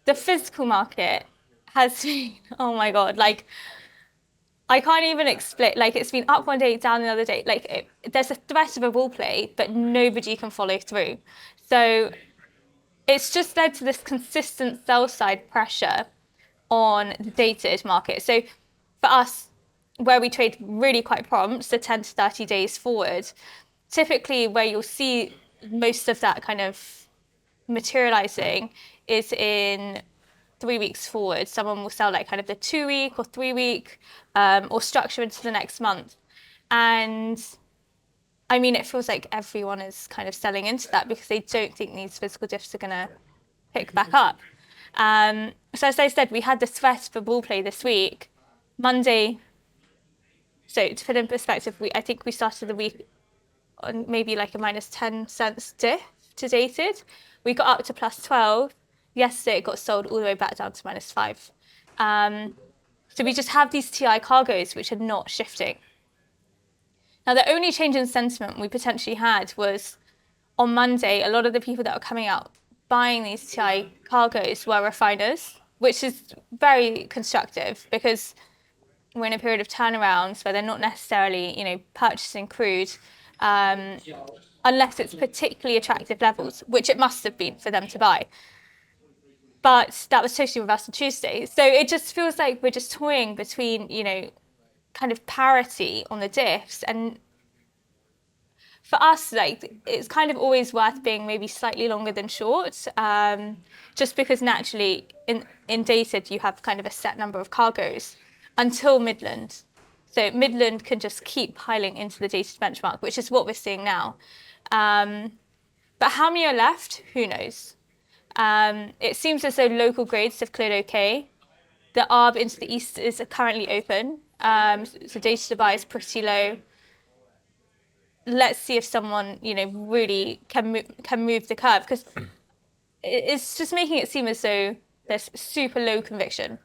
the physical market has been, oh my God, like I can't even explain. Like it's been up one day, down another day. There's a threat of a bull play, but nobody can follow through. So it's just led to this consistent sell side pressure on the dated market. So for us, where we trade really quite prompt, so 10 to 30 days forward, typically where you'll see most of that kind of materializing is in 3 weeks forward. Someone will sell like kind of the 2 week or 3 week or structure into the next month. And I mean, it feels like everyone is kind of selling into that because they don't think these physical diffs are going to pick back up. So as I said, we had the threat for bull play this week. Monday, so to put in perspective, I think we started the week on maybe like a minus 10 cents diff to dated. We got up to plus 12. Yesterday, it got sold all the way back down to minus 5. So we just have these TI cargoes which are not shifting. Now, the only change in sentiment we potentially had was on Monday, a lot of the people that were coming out buying these TI cargoes were refiners, which is very constructive because we're in a period of turnarounds where they're not necessarily, purchasing crude unless it's particularly attractive levels, which it must have been for them to buy. But that was totally reversed on Tuesday. So it just feels like we're just toying between, kind of parity on the diffs. And for us, like it's kind of always worth being maybe slightly longer than short, just because naturally in dated you have kind of a set number of cargoes until Midland. So Midland can just keep piling into the dated benchmark, which is what we're seeing now. But how many are left? Who knows? It seems as though local grades have cleared okay. The ARB into the east is currently open. So data to buy is pretty low. Let's see if someone, really can move the curve because it's just making it seem as though there's super low conviction.